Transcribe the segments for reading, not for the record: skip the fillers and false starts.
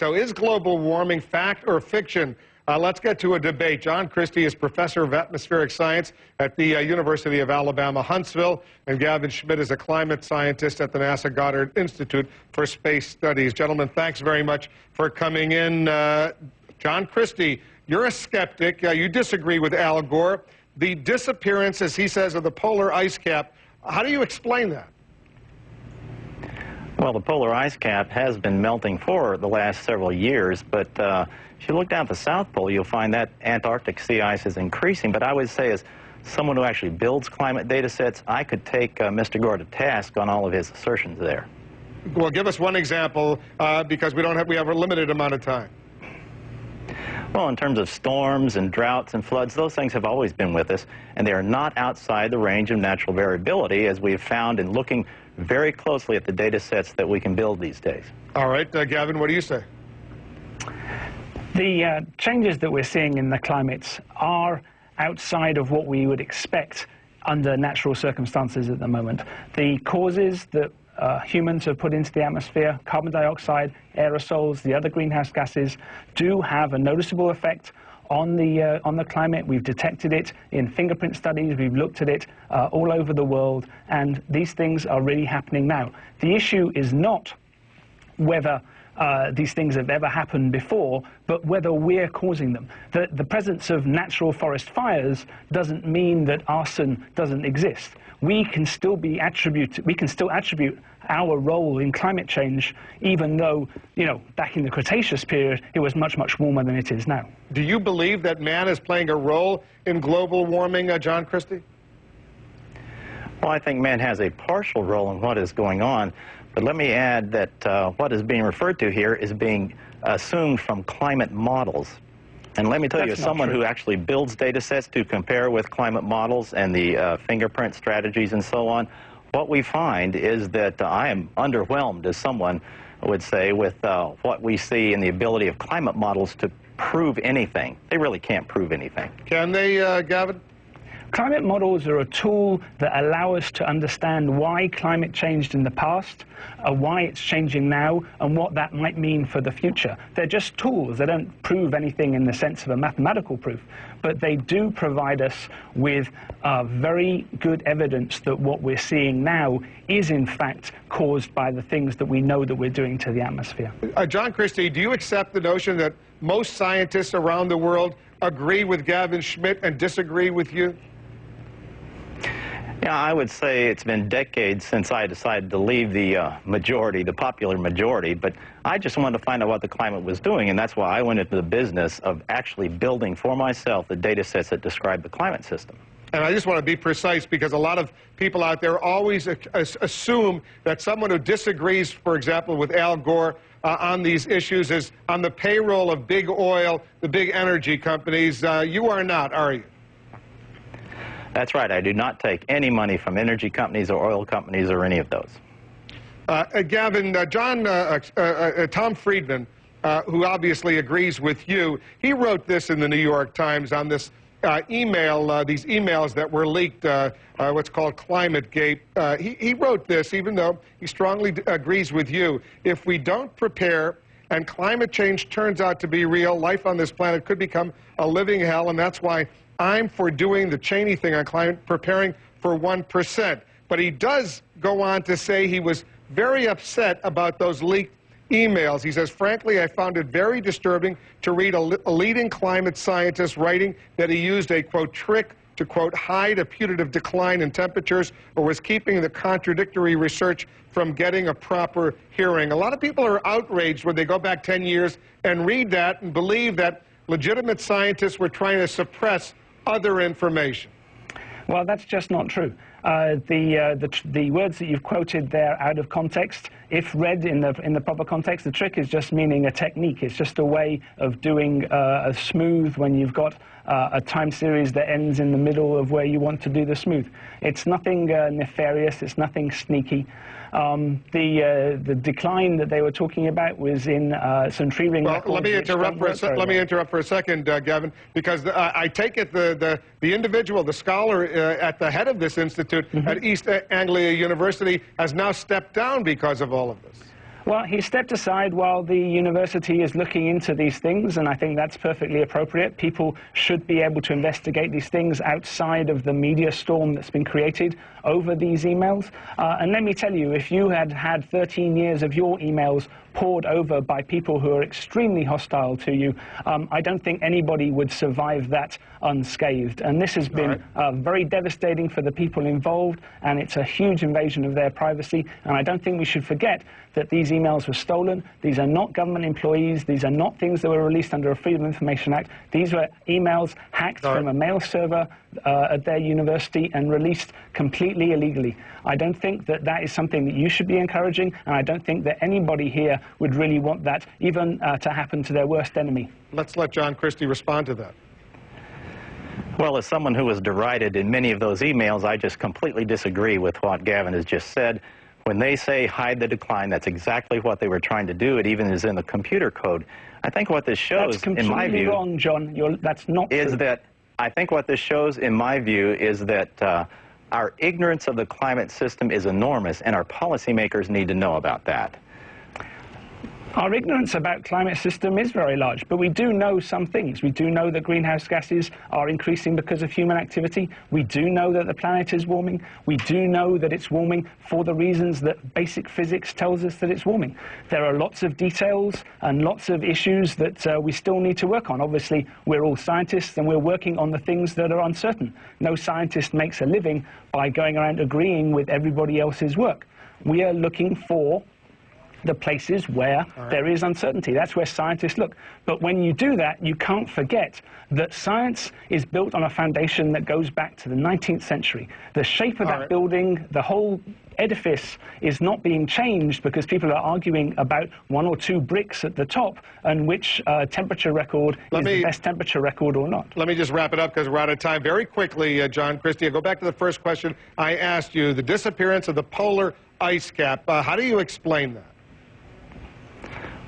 So is global warming fact or fiction? Let's get to a debate. John Christie is professor of atmospheric science at the University of Alabama, Huntsville, and Gavin Schmidt is a climate scientist at the NASA Goddard Institute for Space Studies. Gentlemen, thanks very much for coming in. John Christie, you're a skeptic. You disagree with Al Gore. The disappearance, as he says, of the polar ice cap, how do you explain that? Well, the polar ice cap has been melting for the last several years, but if you look down at the South Pole, you'll find that Antarctic sea ice is increasing. But I would say, as someone who actually builds climate data sets, I could take Mr. Gore to task on all of his assertions there. Well, give us one example, because we have a limited amount of time. Well, in terms of storms and droughts and floods, those things have always been with us, and they are not outside the range of natural variability, as we have found in looking very closely at the data sets that we can build these days. All right, Gavin, what do you say? The changes that we're seeing in the climates are outside of what we would expect under natural circumstances at the moment. The causes that humans have put into the atmosphere, carbon dioxide, aerosols, the other greenhouse gases, do have a noticeable effect on the climate. We've detected it in fingerprint studies. We've looked at it all over the world, and these things are really happening now. The issue is not whether these things have ever happened before, but whether we're causing them. The presence of natural forest fires doesn't mean that arson doesn't exist. We can still attribute our role in climate change, even though, back in the Cretaceous period, it was much, much warmer than it is now. Do you believe that man is playing a role in global warming, John Christie? Well, I think man has a partial role in what is going on, but let me add that what is being referred to here is being assumed from climate models. And let me tell you, as someone who actually builds data sets to compare with climate models and the fingerprint strategies and so on, what we find is that I am underwhelmed, as someone would say, with what we see in the ability of climate models to prove anything. They really can't prove anything. Can they, Gavin? Climate models are a tool that allow us to understand why climate changed in the past, why it's changing now, and what that might mean for the future. They're just tools. They don't prove anything in the sense of a mathematical proof, but they do provide us with very good evidence that what we're seeing now is in fact caused by the things that we know that we're doing to the atmosphere. John Christie, do you accept the notion that most scientists around the world agree with Gavin Schmidt and disagree with you? Yeah, I would say it's been decades since I decided to leave the majority, the popular majority, but I just wanted to find out what the climate was doing, and that's why I went into the business of actually building for myself the data sets that describe the climate system. And I just want to be precise, because a lot of people out there always assume that someone who disagrees, for example, with Al Gore on these issues is on the payroll of big oil, the big energy companies. You are not, are you? That's right. I do not take any money from energy companies or oil companies or any of those. Gavin, Tom Friedman, who obviously agrees with you, he wrote this in the New York Times on this email, these emails that were leaked, what's called ClimateGate. He wrote this, even though he strongly agrees with you. If we don't prepare and climate change turns out to be real, life on this planet could become a living hell, and that's why I'm for doing the Cheney thing on climate, preparing for 1%. But he does go on to say he was very upset about those leaked emails. He says, frankly, I found it very disturbing to read a leading climate scientist writing that he used a, quote, trick to, quote, hide a putative decline in temperatures or was keeping the contradictory research from getting a proper hearing. A lot of people are outraged when they go back 10 years and read that and believe that legitimate scientists were trying to suppress other information. Well, that's just not true. The words that you've quoted there out of context, if read in the proper context, the trick is just meaning a technique. It's just a way of doing a smooth when you've got a time series that ends in the middle of where you want to do the smooth. It's nothing nefarious. It's nothing sneaky. The decline that they were talking about was in some tree ring records. Let me interrupt for a second, Gavin, because I take it the individual, the scholar at the head of this institute at East Anglia University has now stepped down because of all of this. Well, he stepped aside while the university is looking into these things, and I think that's perfectly appropriate. People should be able to investigate these things outside of the media storm that's been created over these emails. And let me tell you, if you had had 13 years of your emails poured over by people who are extremely hostile to you, I don't think anybody would survive that unscathed. And this has been very devastating for the people involved, and it's a huge invasion of their privacy. And I don't think we should forget that these emails were stolen. These are not government employees. These are not things that were released under a Freedom of Information Act. These were emails hacked from a mail server at their university and released completely illegally. I don't think that that is something that you should be encouraging, and I don't think that anybody here would really want that even to happen to their worst enemy. Let's let John Christie respond to that. Well, as someone who was derided in many of those emails, I just completely disagree with what Gavin has just said. When they say hide the decline, that's exactly what they were trying to do. It even is in the computer code. I think what this shows, in my view, wrong, John. That's not is true. that I think what this shows, in my view, is that our ignorance of the climate system is enormous, and our policymakers need to know about that. Our ignorance about climate system is very large, but we do know some things. We do know that greenhouse gases are increasing because of human activity. We do know that the planet is warming. We do know that it's warming for the reasons that basic physics tells us that it's warming. There are lots of details and lots of issues that we still need to work on. Obviously, we're all scientists, and we're working on the things that are uncertain. No scientist makes a living by going around agreeing with everybody else's work. We are looking for the places where there is uncertainty. That's where scientists look. But when you do that, you can't forget that science is built on a foundation that goes back to the 19th century. The shape of that building, the whole edifice is not being changed because people are arguing about one or two bricks at the top and which temperature record is the best temperature record or not. Let me just wrap it up because we're out of time. Very quickly, John Christie, I'll go back to the first question I asked you, the disappearance of the polar ice cap. How do you explain that?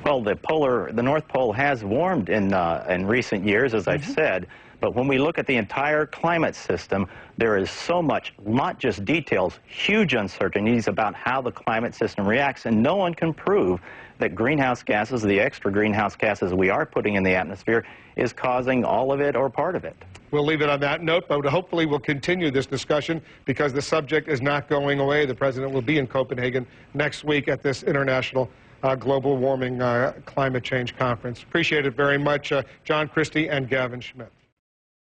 Well, the North Pole has warmed in recent years, as I've said, but when we look at the entire climate system, there is so much, not just details, huge uncertainties about how the climate system reacts, and no one can prove that greenhouse gases, the extra greenhouse gases we are putting in the atmosphere, is causing all of it or part of it. We'll leave it on that note, but hopefully we'll continue this discussion because the subject is not going away. The President will be in Copenhagen next week at this international global warming climate change conference. Appreciate it very much, John Christie and Gavin Schmidt.